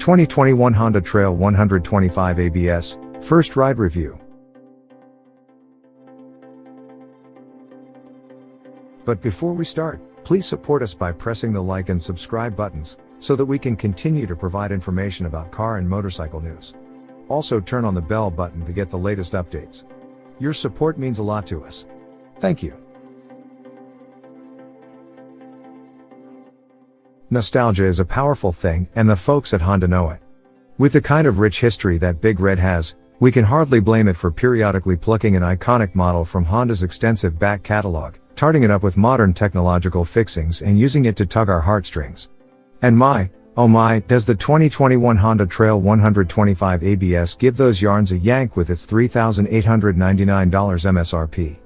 2021 Honda Trail 125 ABS, First Ride Review. But before we start, please support us by pressing the like and subscribe buttons, so that we can continue to provide information about car and motorcycle news. Also turn on the bell button to get the latest updates. Your support means a lot to us. Thank you. Nostalgia is a powerful thing, and the folks at Honda know it. With the kind of rich history that Big Red has, we can hardly blame it for periodically plucking an iconic model from Honda's extensive back catalog, tarting it up with modern technological fixings and using it to tug our heartstrings. And oh my, does the 2021 Honda Trail 125 ABS give those yarns a yank with its $3,899 MSRP.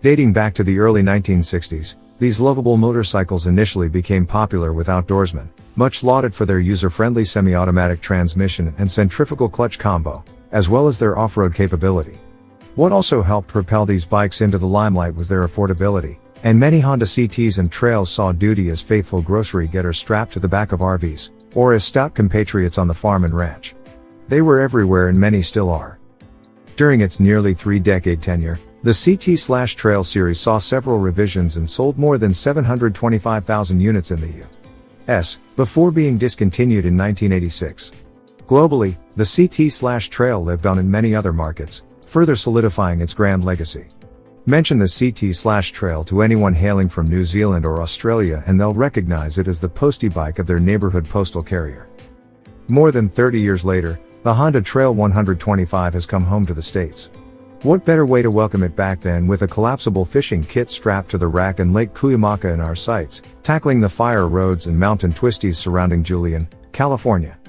Dating back to the early 1960s, these lovable motorcycles initially became popular with outdoorsmen, much lauded for their user-friendly semi-automatic transmission and centrifugal clutch combo, as well as their off-road capability. What also helped propel these bikes into the limelight was their affordability, and many Honda CTs and Trails saw duty as faithful grocery getters strapped to the back of RVs, or as stout compatriots on the farm and ranch. They were everywhere and many still are. During its nearly 3-decade tenure, the CT/Trail series saw several revisions and sold more than 725,000 units in the U.S., before being discontinued in 1986. Globally, the CT/Trail lived on in many other markets, further solidifying its grand legacy. Mention the CT/Trail to anyone hailing from New Zealand or Australia and they'll recognize it as the postie bike of their neighborhood postal carrier. More than 30 years later, the Honda Trail 125 has come home to the States. What better way to welcome it back than with a collapsible fishing kit strapped to the rack and Lake Cuyamaca in our sights, tackling the fire roads and mountain twisties surrounding Julian, California.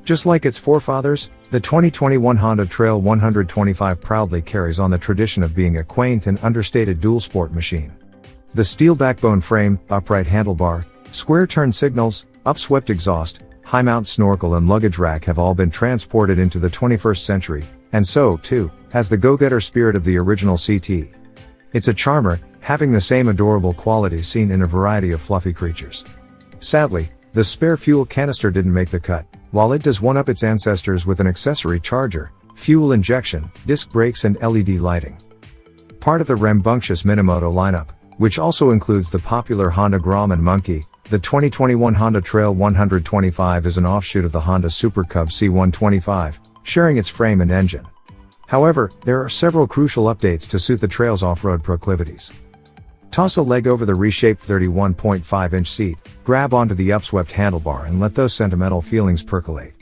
Just like its forefathers, the 2021 Honda Trail 125 proudly carries on the tradition of being a quaint and understated dual-sport machine. The steel backbone frame, upright handlebar, square turn signals, upswept exhaust, high-mount snorkel and luggage rack have all been transported into the 21st century, and so, too, has the go-getter spirit of the original CT. It's a charmer, having the same adorable qualities seen in a variety of fluffy creatures. Sadly, the spare fuel canister didn't make the cut, while it does one-up its ancestors with an accessory charger, fuel injection, disc brakes and LED lighting. Part of the rambunctious Minimoto lineup, which also includes the popular Honda Grom and Monkey, the 2021 Honda Trail 125 is an offshoot of the Honda Super Cub C125, sharing its frame and engine. However, there are several crucial updates to suit the Trail's off-road proclivities. Toss a leg over the reshaped 31.5-inch seat, grab onto the upswept handlebar and let those sentimental feelings percolate.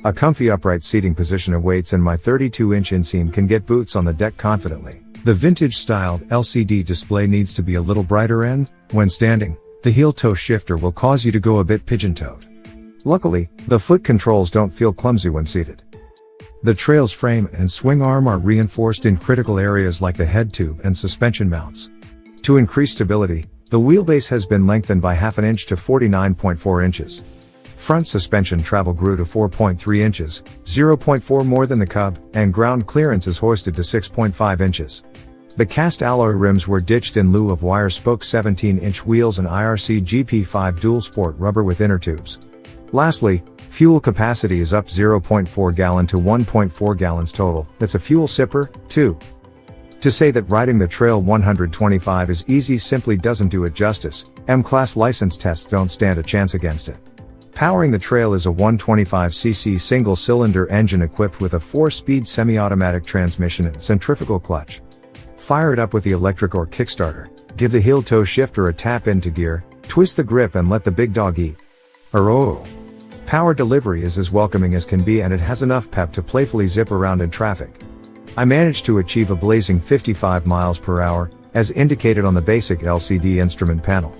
A comfy upright seating position awaits and my 32-inch inseam can get boots on the deck confidently. The vintage-styled LCD display needs to be a little brighter and, when standing, the heel-toe shifter will cause you to go a bit pigeon-toed. Luckily, the foot controls don't feel clumsy when seated. The Trail's frame and swing arm are reinforced in critical areas like the head tube and suspension mounts. To increase stability, the wheelbase has been lengthened by half an inch to 49.4 inches. Front suspension travel grew to 4.3 inches, 0.4 more than the Cub, and ground clearance is hoisted to 6.5 inches. The cast alloy rims were ditched in lieu of wire spoke 17-inch wheels and IRC GP5 dual sport rubber with inner tubes. Lastly, fuel capacity is up 0.4 gallon to 1.4 gallons total. That's a fuel sipper, too. To say that riding the Trail 125 is easy simply doesn't do it justice. M-Class license tests don't stand a chance against it. Powering the Trail is a 125cc single-cylinder engine equipped with a 4-speed semi-automatic transmission and centrifugal clutch. Fire it up with the electric or Kickstarter, give the heel-toe shifter a tap into gear, twist the grip and let the big dog eat. Power delivery is as welcoming as can be and it has enough pep to playfully zip around in traffic. I managed to achieve a blazing 55 miles per hour, as indicated on the basic LCD instrument panel.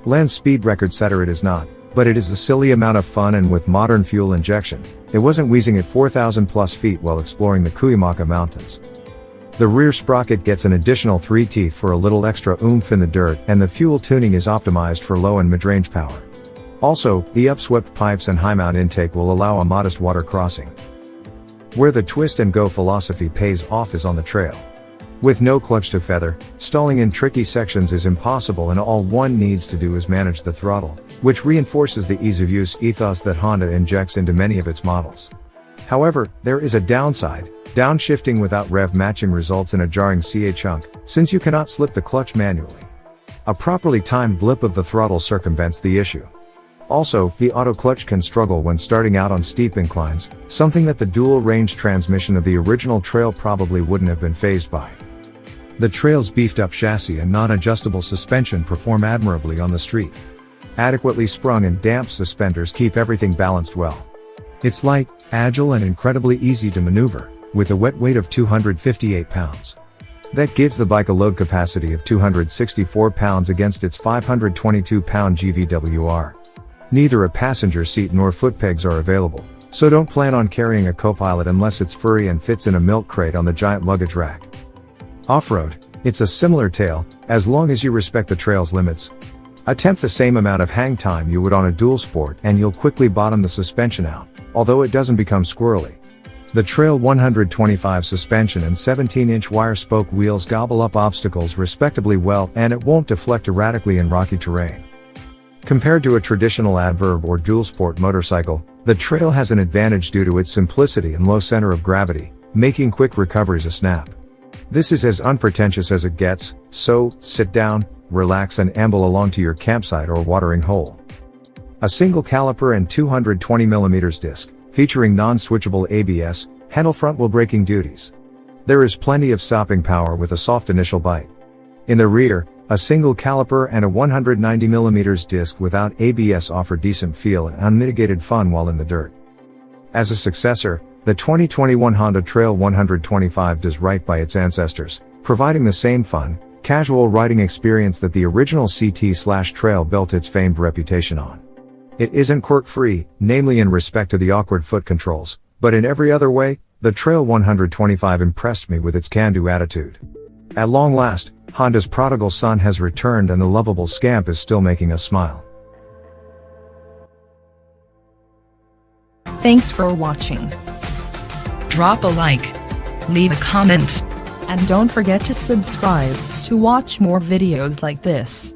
Land speed record setter it is not, but it is a silly amount of fun and with modern fuel injection, it wasn't wheezing at 4,000 plus feet while exploring the Cuyamaca Mountains. The rear sprocket gets an additional 3 teeth for a little extra oomph in the dirt and the fuel tuning is optimized for low and mid-range power. Also, the upswept pipes and high-mount intake will allow a modest water crossing. Where the twist and go philosophy pays off is on the Trail. With no clutch to feather, stalling in tricky sections is impossible and all one needs to do is manage the throttle, which reinforces the ease-of-use ethos that Honda injects into many of its models. However, there is a downside. Downshifting without rev matching results in a jarring CA chunk, since you cannot slip the clutch manually. A properly timed blip of the throttle circumvents the issue. Also, the auto clutch can struggle when starting out on steep inclines, something that the dual-range transmission of the original Trail probably wouldn't have been fazed by. The Trail's beefed-up chassis and non-adjustable suspension perform admirably on the street. Adequately sprung and damp suspenders keep everything balanced well. It's light, agile and incredibly easy to maneuver, with a wet weight of 258 pounds. That gives the bike a load capacity of 264 pounds against its 522-pound GVWR. Neither a passenger seat nor foot pegs are available, so don't plan on carrying a co-pilot unless it's furry and fits in a milk crate on the giant luggage rack. Off-road, it's a similar tale, as long as you respect the Trail's limits. Attempt the same amount of hang time you would on a dual sport and you'll quickly bottom the suspension out, although it doesn't become squirrely. The Trail 125 suspension and 17-inch wire spoke wheels gobble up obstacles respectably well, and it won't deflect erratically in rocky terrain. Compared to a traditional adverb or dual sport motorcycle, the Trail has an advantage due to its simplicity and low center of gravity, making quick recoveries a snap. This is as unpretentious as it gets, so sit down, relax and amble along to your campsite or watering hole. A single caliper and 220mm disc, featuring non-switchable ABS, handle front-wheel braking duties. There is plenty of stopping power with a soft initial bite. In the rear, a single caliper and a 190mm disc without ABS offer decent feel and unmitigated fun while in the dirt. As a successor, the 2021 Honda Trail 125 does right by its ancestors, providing the same fun, casual riding experience that the original CT/Trail built its famed reputation on. It isn't quirk-free, namely in respect to the awkward foot controls, but in every other way, the Trail 125 impressed me with its can-do attitude. At long last, Honda's prodigal son has returned and the lovable scamp is still making us smile. Thanks for watching. Drop a like, leave a comment, and don't forget to subscribe to watch more videos like this.